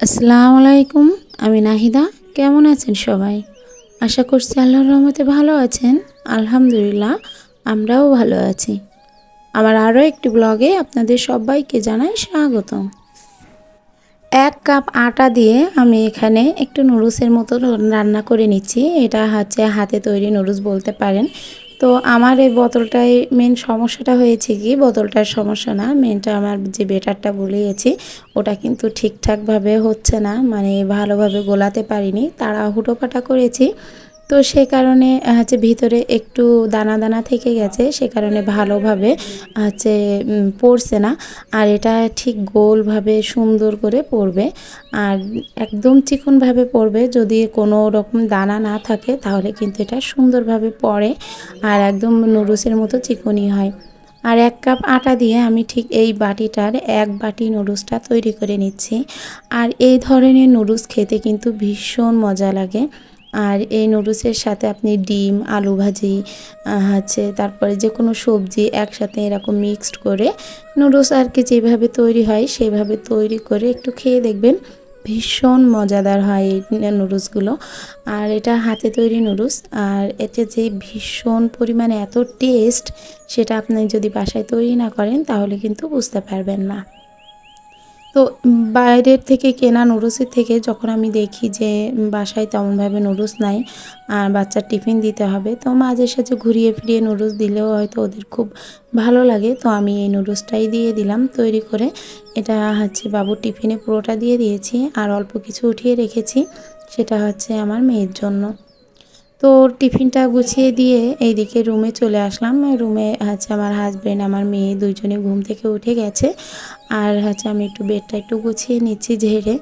আসসালামু আলাইকুম। আমি নাহিদা। কেমন আছেন সবাই? আশা করছি আল্লাহর রহমতে ভালো আছেন। আলহামদুলিল্লাহ আমরাও ভালো আছি। আমার আরও একটি ব্লগে আপনাদের সবাইকে জানাই স্বাগতম। 1 কাপ আটা দিয়ে আমি এখানে একটু নুডলসের মতো রান্না করে নিচ্ছি। এটা হচ্ছে হাতে তৈরি নুডলস বলতে পারেন। তো আমার এই বোতলটায় মেন সমস্যাটা হয়েছে কি, বোতলটার সমস্যা না, মেনটা আমার যে বেটারটা গুলিয়েছি ওটা কিন্তু ঠিকঠাকভাবে হচ্ছে না, মানে ভালোভাবে গোলাতে পারিনি, তাড়াহুড়োপাটা করেছি। তো সে কারণে হচ্ছে ভিতরে একটু দানা দানা থেকে গেছে, সে কারণে ভালোভাবে হচ্ছে পড়ছে না। আর এটা ঠিক গোলভাবে সুন্দর করে পড়বে, আর একদম চিকনভাবে পড়বে। যদি কোনো রকম দানা না থাকে তাহলে কিন্তু এটা সুন্দরভাবে পড়ে আর একদম নুডলসের মতো চিকনই হয়। আর 1 কাপ আটা দিয়ে আমি ঠিক এই বাটিটার 1 বাটি নুডলসটা তৈরি করে নিচ্ছি। আর এই ধরনের নুডলস খেতে কিন্তু ভীষণ মজা লাগে। আর এই নুডলসের সাথে আপনি ডিম, আলু ভাজি হচ্ছে তারপরে যে কোনো সবজি একসাথে এরকম মিক্সড করে নুডলস আর কি যেভাবে তৈরি হয় সেভাবে তৈরি করে একটু খেয়ে দেখবেন, ভীষণ মজাদার হয় এই নুডলসগুলো। আর এটা হাতে তৈরি নুডলস, আর এতে যে ভীষণ পরিমাণে এত টেস্ট, সেটা আপনি যদি বাসায় তৈরি না করেন তাহলে কিন্তু বুঝতে পারবেন না। তো বাইরের থেকে কেনা নুডলসের থেকে যখন আমি দেখি যে বাসায় তেমনভাবে নুডলস নাই আর বাচ্চার টিফিন দিতে হবে, তো মাঝে সাঝে ঘুরিয়ে ফিরিয়ে নুডলস দিলেও হয়তো ওদের খুব ভালো লাগে। তো আমি এই নুডলসটাই দিয়ে দিলাম তৈরি করে। এটা হচ্ছে বাবুর টিফিনে পুরোটা দিয়ে দিয়েছি, আর অল্প কিছু উঠিয়ে রেখেছি, সেটা হচ্ছে আমার মেয়ের জন্য। তো টিফিনটা গুছিয়ে দিয়ে এইদিকে রুমে চলে আসলাম। রুমে হচ্ছে আমার হাজব্যান্ড, আমার মেয়ে দুইজনে ঘুম থেকে উঠে গেছে। আর হচ্ছে আমি একটু বেডটা একটু গুছিয়ে নিচ্ছি ঝেড়ে।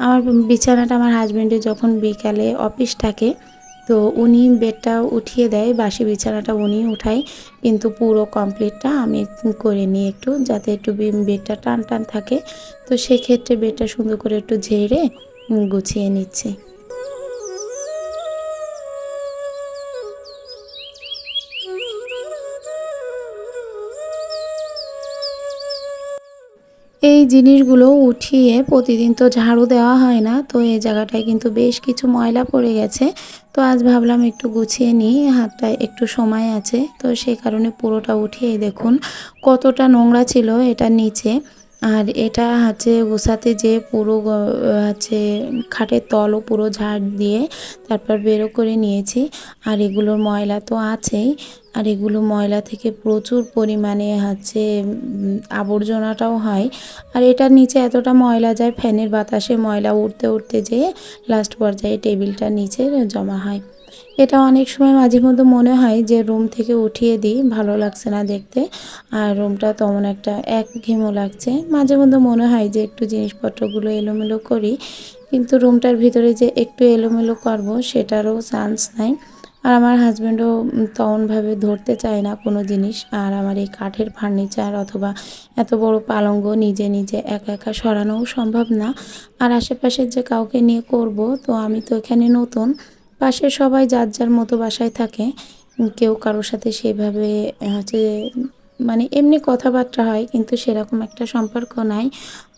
আমার বিছানাটা আমার হাজব্যান্ডের যখন বিকালে অফিস থাকে তো উনি বেডটা উঠিয়ে দেয়, বাসি বিছানাটা উনি উঠায়, কিন্তু পুরো কমপ্লিটটা আমি করে নিই একটু, যাতে একটু বেডটা টান টান থাকে। তো সেক্ষেত্রে বেডটা সুন্দর করে একটু ঝেড়ে গুছিয়ে নিচ্ছি। এই জিনিসগুলো উঠিয়ে প্রতিদিন তো ঝাড়ু দেওয়া হয় না, তো এই জায়গাটায় কিন্তু বেশ কিছু ময়লা পড়ে গেছে। তো আজ ভাবলাম একটু গুছিয়ে নিই, হাতটায় একটু সময় আছে, তো সেই কারণে পুরোটা উঠিয়ে দেখুন কতটা নোংরা ছিল এটা নিচে। আর এটা হচ্ছে গোছাতে যে পুরো হচ্ছে খাটের তলও পুরো ঝাড় দিয়ে তারপর বেরো করে নিয়েছি। আর এগুলোর ময়লা তো আছেই, আর এগুলো ময়লা থেকে প্রচুর পরিমাণে হচ্ছে আবর্জনাটাও হয়। আর এটার নিচে এতটা ময়লা যায়, ফ্যানের বাতাসে ময়লা উঠতে উঠতে যেয়ে লাস্ট পর্যায়ে টেবিলটার নিচে জমা হয়। এটা অনেক সময় মাঝে মধ্যে মনে হয় যে রুম থেকে উঠিয়ে দিই, ভালো লাগছে না দেখতে, আর রুমটা তেমন একটা একঘেয়েমো লাগছে। মাঝে মধ্যে মনে হয় যে একটু জিনিসপত্রগুলো এলোমেলো করি, কিন্তু রুমটার ভিতরে যে একটু এলোমেলো করবো সেটারও চান্স নাই। আর আমার হাজব্যান্ডও তেমনভাবে ধরতে চায় না কোনো জিনিস। আর আমার এই কাঠের ফার্নিচার অথবা এত বড় পালঙ্ক নিজে নিজে একা একা সরানোও সম্ভব না। আর আশেপাশের যে কাউকে নিয়ে করব, তো আমি তো এখানে নতুন, পাশে সবাই যার যার মতো বাসায় থাকে, কেউ কারোর সাথে সেভাবে হচ্ছে মানে এমনি কথাবার্তা হয় কিন্তু সেরকম একটা সম্পর্ক নাই।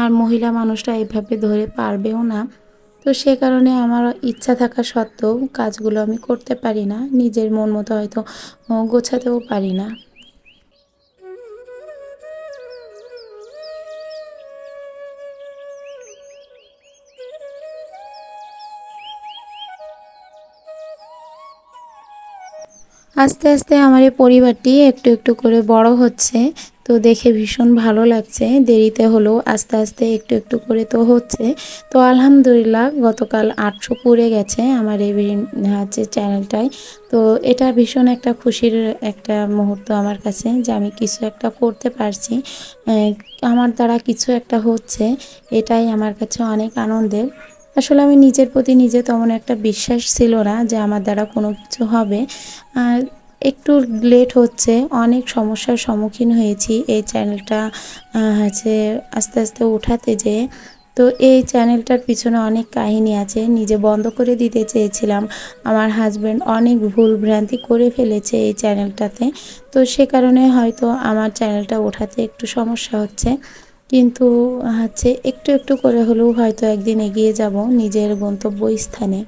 আর মহিলা মানুষরা এভাবে ধরে পারবেও না। তো সে কারণে আমার ইচ্ছা থাকা সত্ত্বেও কাজগুলো আমি করতে পারি না, নিজের মন মতো হয়তো গোছাতেও পারি না। আস্তে আস্তে আমার এই পরিবারটি একটু একটু করে বড় হচ্ছে, তো দেখে ভীষণ ভালো লাগছে। দেরিতে হলেও আস্তে আস্তে একটু একটু করে তো হচ্ছে। তো আলহামদুলিল্লাহ গতকাল 800 পুড়ে গেছে আমার এই হচ্ছে চ্যানেলটায়। তো এটা ভীষণ একটা খুশির একটা মুহূর্ত আমার কাছে, যে আমি কিছু একটা করতে পারছি, আমার দ্বারা কিছু একটা হচ্ছে, এটাই আমার কাছে অনেক আনন্দের। আসলে আমি নিজের প্রতি নিজে তেমন একটা বিশ্বাস ছিল না যে আমার দ্বারা কোনো কিছু হবে। আর একটু লেট হচ্ছে, অনেক সমস্যার সম্মুখীন হয়েছি এই চ্যানেলটা হচ্ছে আস্তে আস্তে উঠাতে যেয়ে। তো এই চ্যানেলটার পিছনে অনেক কাহিনী আছে, নিজে বন্ধ করে দিতে চেয়েছিলাম, আমার হাজব্যান্ড অনেক ভুল ভ্রান্তি করে ফেলেছে এই চ্যানেলটাতে। তো সে কারণে হয়তো আমার চ্যানেলটা ওঠাতে একটু সমস্যা হচ্ছে। কিন্তু হচ্ছে একটু একটু করে হলেও হয়তো একদিন এগিয়ে যাব নিজের গন্তব্যস্থানে।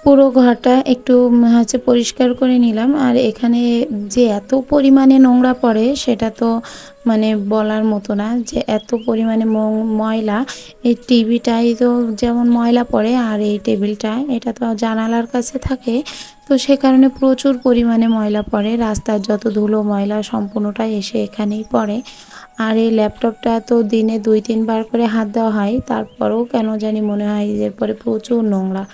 পুরো ঘরটা একটু হচ্ছে পরিষ্কার করে নিলাম। আর এখানে যে এত পরিমাণে নোংরা পড়ে সেটা তো মানে বলার মতো না, যে এত পরিমাণে ময়লা। এই টিভিটাই তো যেমন ময়লা পড়ে, আর এই টেবিলটা এটা তো জানালার কাছে থাকে, তো সে কারণে প্রচুর পরিমাণে ময়লা পড়ে। রাস্তার যত ধুলো ময়লা সম্পূর্ণটাই এসে এখানেই পড়ে। আর এই ল্যাপটপটা তো দিনে 2-3 বার করে হাত দেওয়া হয়, তারপরেও কেন জানি মনে হয় এরপরে প্রচুর নোংরা।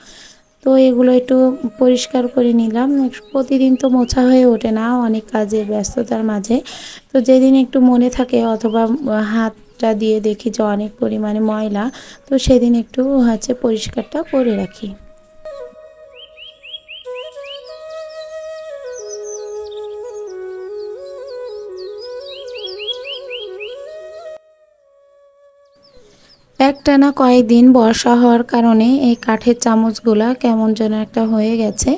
তো এগুলো একটু পরিষ্কার করে নিলাম। প্রতিদিন তো মোছা হয়ে ওঠে না, অনেক কাজের ব্যস্ততার মাঝে। তো যেদিন একটু মনে থাকে অথবা হাতটা দিয়ে দেখি যে অনেক পরিমাণে ময়লা, তো সেদিন একটু হচ্ছে পরিষ্কারটা করে রাখি। একটানা কয়েকদিন বর্ষা হওয়ার কারণে এই কাঠের চামচগুলা কেমন যেন একটা হয়ে গেছে,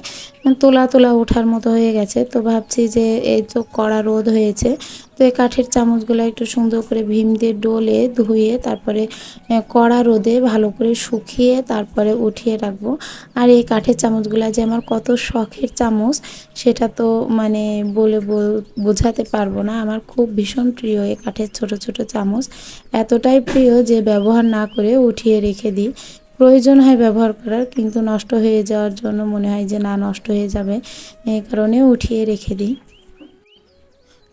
তোলা তোলা ওঠার মতো হয়ে গেছে। তো ভাবছি যে এই তো কড়া রোদ হয়েছে, তো এই কাঠের চামচগুলো একটু সুন্দর করে ভীম দিয়ে ডলে ধুয়ে তারপরে কড়া রোদে ভালো করে শুকিয়ে তারপরে উঠিয়ে রাখবো। আর এই কাঠের চামচগুলো যে আমার কত শখের চামচ সেটা তো মানে বলে বোঝাতে পারবো না। আমার খুব ভীষণ প্রিয় এই কাঠের ছোট ছোট চামচ, এতটাই প্রিয় যে ব্যবহার না করে উঠিয়ে রেখে দিই। প্রয়োজন হয় ব্যবহার করার, কিন্তু নষ্ট হয়ে যাওয়ার জন্য মনে হয় যে না, নষ্ট হয়ে যাবে, এই কারণে উঠিয়ে রেখে দিই।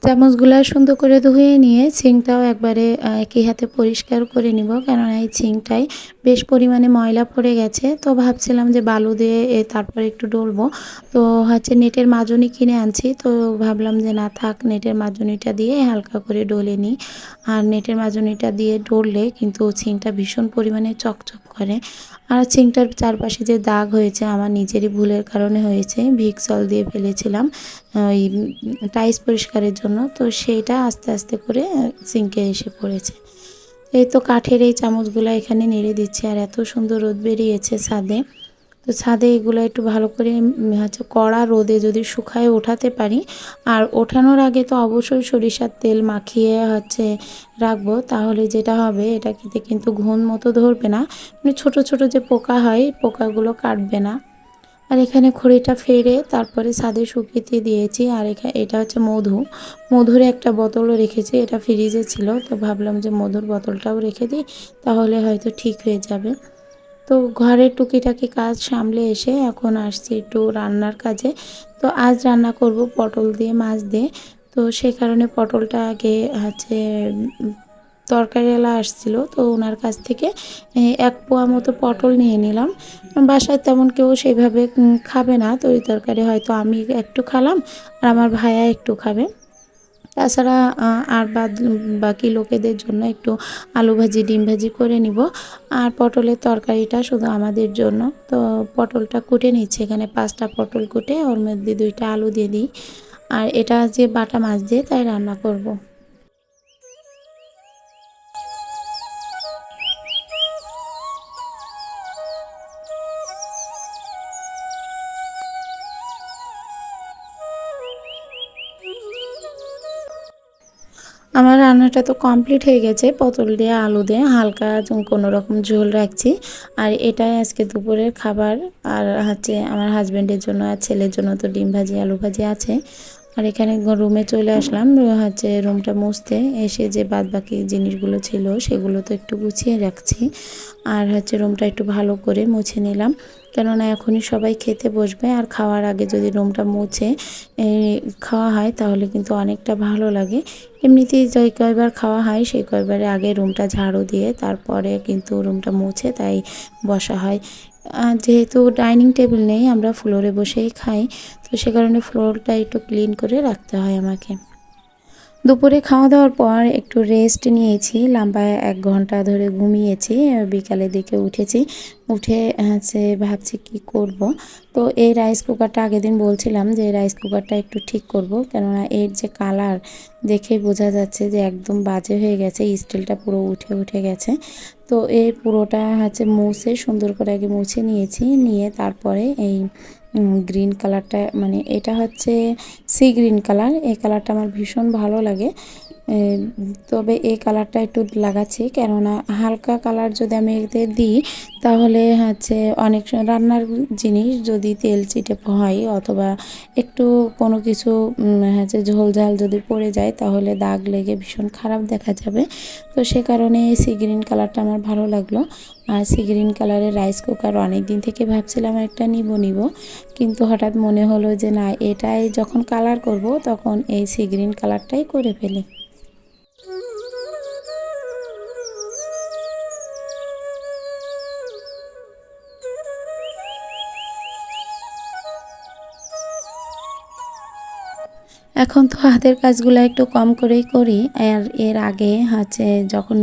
চামচগুলো সুন্দর করে ধুয়ে নিয়ে সিঙ্কটাও একবারে একই হাতে পরিষ্কার করে নিব, কেননা এই সিঙ্কটায় বেশ পরিমাণে ময়লা পড়ে গেছে। তো ভাবছিলাম যে বালু দিয়ে তারপরে একটু ডলবো। তো হচ্ছে নেটের মাজনি কিনে আনছি, তো ভাবলাম যে না থাক, নেটের মাজনিটা দিয়ে হালকা করে ডলে নিই। আর নেটের মাজনিটা দিয়ে ডললে কিন্তু সিঙ্কটা ভীষণ পরিমাণে চকচক করে। আর সিঙ্কটার চারপাশে যে দাগ হয়েছে আমার নিজেরই ভুলের কারণে হয়েছে, ভিক্সল দিয়ে ফেলেছিলাম ওই টাইলস পরিষ্কারের জন্য, তো সেইটা আস্তে আস্তে করে সিঙ্কে এসে পড়েছে। এই তো কাঠের এই চামচগুলো এখানে নেড়ে দিচ্ছি, আর এত সুন্দর রোদ বেরিয়েছে ছাদে। তো ছাদে এগুলো একটু ভালো করে হচ্ছে কড়া রোদে যদি শুকায় ওঠাতে পারি, আর ওঠানোর আগে তো অবশ্যই সরিষার তেল মাখিয়ে হচ্ছে রাখবো, তাহলে যেটা হবে এটা খেতে কিন্তু ঘুণ মতো ধরবে না, মানে ছোট ছোট যে পোকা হয় পোকাগুলো কাটবে না। আর এখানে খড়িটা ফেড়ে তারপরে ছাদে শুকিয়ে দিয়েছি। আর এটা হচ্ছে মধুর একটা বোতলও রেখেছি, এটা ফ্রিজে ছিল, তো ভাবলাম যে মধুর বোতলটাও রেখে দিই, তাহলে হয়তো ঠিক হয়ে যাবে। তো ঘরের টুকিটাকি কাজ সামলে এসে এখন আসছি একটু রান্নার কাজে। তো আজ রান্না করব পটল দিয়ে মাছ দিয়ে। তো সেই কারণে পটলটা আগে হচ্ছে তরকারিওয়ালা আসছিল, তো ওনার কাছ থেকে 1 পোয়া মতো পটল নিয়ে নিলাম। বাসায় তেমন কেউ সেইভাবে খাবে না তরি তরকারি, হয়তো আমি একটু খালাম আর আমার ভাইয়া একটু খাবে। তাছাড়া আর বাকি লোকেদের জন্য একটু আলু ভাজি ডিম ভাজি করে নিব। আর পটলের তরকারিটা শুধু আমাদের জন্য। তো পটলটা কুটে নিচ্ছে, এখানে 5টা পটল কুটে ওর মধ্যে 2টা আলু দিয়ে দিই। আর এটা যে বাটা মাছ দিয়ে তাই রান্না করব। আমার রান্নাটা তো কমপ্লিট হয়ে গেছে, পটল দিয়ে আলু দিয়ে হালকা কোনো রকম ঝোল রাখছি। আর এটাই আজকে দুপুরের খাবার। আর হচ্ছে আমার হাজব্যান্ডের জন্য আর ছেলের জন্য তো ডিম ভাজি আলু ভাজি আছে। আর এখানে রুমে চলে আসলাম, হচ্ছে রুমটা মুছতে এসে যে বাদ বাকি জিনিসগুলো ছিল সেগুলো তো একটু গুছিয়ে রাখছি। আর হচ্ছে রুমটা একটু ভালো করে মুছে নিলাম, কেননা এখনই সবাই খেতে বসবে, আর খাওয়ার আগে যদি রুমটা মুছে খাওয়া হয় তাহলে কিন্তু অনেকটা ভালো লাগে। এমনিতেই যে কয়বার খাওয়া হয় সেই কয়বারে আগে রুমটা ঝাড়ু দিয়ে তারপরে কিন্তু রুমটা মুছে তাই বসা হয়। যেহেতু ডাইনিং টেবিল নেই, আমরা ফ্লোরে বসেই খাই, তো সে কারণে ফ্লোরটা একটু ক্লিন করে রাখতে হয় আমাকে। দুপুরে খাওয়া দাওয়ার পর একটু রেস্ট নিয়েছি, লম্বা 1 ঘন্টা ধরে ঘুমিয়েছি। বিকালের দিকে উঠেছি, উঠে হচ্ছে ভাবছি কি করব। তো এই রাইস কুকারটা আগের দিন বলছিলাম যে রাইস কুকারটা একটু ঠিক করব, কেননা এর যে কালার দেখেই বোঝা যাচ্ছে যে একদম বাজে হয়ে গেছে, স্টিলটা পুরো উঠে উঠে গেছে। তো এই পুরোটা হচ্ছে মুছে সুন্দর করে আগে মুছে নিয়েছি, নিয়ে তারপরে এই গ্রিন কালারটা, মানে এটা হচ্ছে সি গ্রিন কালার, এই কালারটা আমার ভীষণ ভালো লাগে। এ, তবে এই কালারটা একটু লাগাচ্ছি, কেননা হালকা কালার যদি আমি এতে দিই তাহলে হচ্ছে অনেক রান্নার জিনিস যদি তেল চিটে হয় অথবা একটু কোনো কিছু হচ্ছে ঝোল ঝাল যদি পড়ে যায় তাহলে দাগ লেগে ভীষণ খারাপ দেখা যাবে। তো সে কারণে সি গ্রিন কালারটা আমার ভালো লাগলো। আর সি গ্রিন কালারের রাইস কুকার অনেক দিন থেকে ভাবছিলাম একটা নিব, কিন্তু হঠাৎ মনে হলো যে না, এটাই যখন কালার করব তখন এই সি গ্রিন কালারটাই করে ফেলি। এখন তো হাতের কাজগুলো একটু কম করেই করি। আর এর আগে হচ্ছে যখন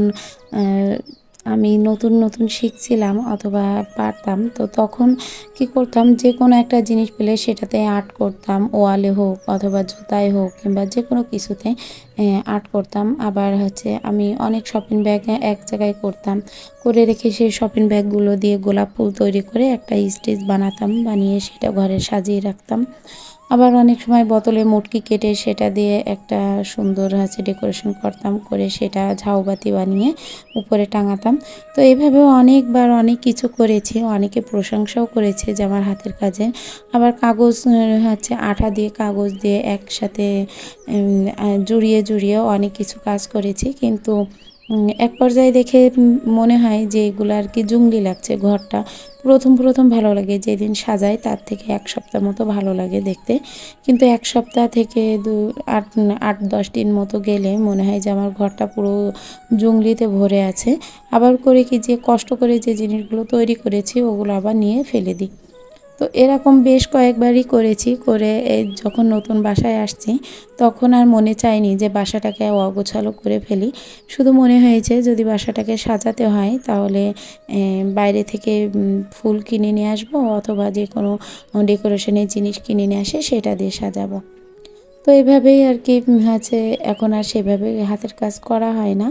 আমি নতুন নতুন শিখছিলাম অথবা পারতাম, তো তখন কি করতাম, যে কোনো একটা জিনিস পেলে সেটাতে আর্ট করতাম, ওয়ালে হোক অথবা জুতায় হোক কিংবা যে কোনো কিছুতে আর্ট করতাম। আবার হচ্ছে আমি অনেক শপিং ব্যাগ এক জায়গায় করতাম, করে রেখে সেই শপিং ব্যাগগুলো দিয়ে গোলাপ ফুল তৈরি করে একটা স্টেজ বানাতাম, বানিয়ে সেটা ঘরে সাজিয়ে রাখতাম। আবার অনেক সময় বোতলে মুটকি কেটে সেটা দিয়ে একটা সুন্দর হচ্ছে ডেকোরেশন করতাম, করে সেটা ঝাউবাতি বানিয়ে উপরে টাঙাতাম। তো এইভাবেও অনেকবার অনেক কিছু করেছি, অনেকে প্রশংসাও করেছে যে আমার হাতের কাজে। আবার কাগজ হচ্ছে আঠা দিয়ে কাগজ দিয়ে একসাথে জুড়িয়ে জুড়িয়ে অনেক কিছু কাজ করেছি, কিন্তু এক পর্যায়ে দেখে মনে হয় যে এগুলো আর কি জঙ্গলি লাগছে ঘরটা। প্রথম প্রথম ভালো লাগে, যেদিন সাজাই তার থেকে 1 সপ্তাহ মতো ভালো লাগে দেখতে, কিন্তু 1 সপ্তাহ থেকে 8-10 দিন মতো গেলে মনে হয় যে আমার ঘরটা পুরো জঙ্গলিতে ভরে আছে। আবার করে কি, যে কষ্ট করে যে জিনিসগুলো তৈরি করেছি ওগুলো আবার নিয়ে ফেলে দিই। তো এরকম বেশ কয়েকবারই করেছি, করে এই যখন নতুন বাসায় আসছি তখন আর মনে চায়নি যে বাসাটাকে অগোছালো করে ফেলি। শুধু মনে হয়েছে যদি বাসাটাকে সাজাতে হয় তাহলে বাইরে থেকে ফুল কিনে নিয়ে আসবো অথবা যে কোনো ডেকোরেশনের জিনিস কিনে নিয়ে আসে সেটা দিয়ে সাজাবো। তো এভাবেই আর কি হচ্ছে এখন আর সেভাবে হাতের কাজ করা হয় না,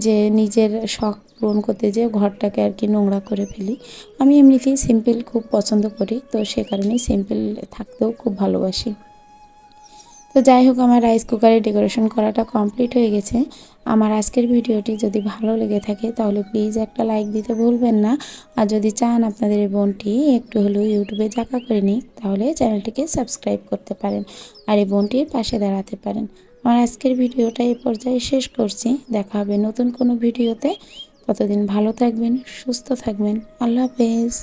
যে নিজের শখ পূরণ করতে যেয়ে ঘরটাকে আর কি নোংরা করে ফেলি। আমি এমনিতেই সিম্পল খুব পছন্দ করি, তো সে কারণেই সিম্পল থাকতেও খুব ভালোবাসি। তো যাই হোক, আমার রাইস কুকারে ডেকোরেশন করাটা কমপ্লিট হয়ে গেছে। আমার আজকের ভিডিওটি যদি ভালো লেগে থাকে তাহলে প্লিজ একটা লাইক দিতে ভুলবেন না। আর যদি চান আপনাদের এই বোনটি একটু হলেও ইউটিউবে জাকা করে নিই তাহলে চ্যানেলটিকে সাবস্ক্রাইব করতে পারেন আর এই বোনটির পাশে দাঁড়াতে পারেন। আমার আজকের ভিডিওটা এই পর্যায়ে শেষ করছি। দেখা হবে নতুন কোনো ভিডিওতে। ততদিন ভালো থাকবেন, সুস্থ থাকবেন। আল্লাহ হাফেজ।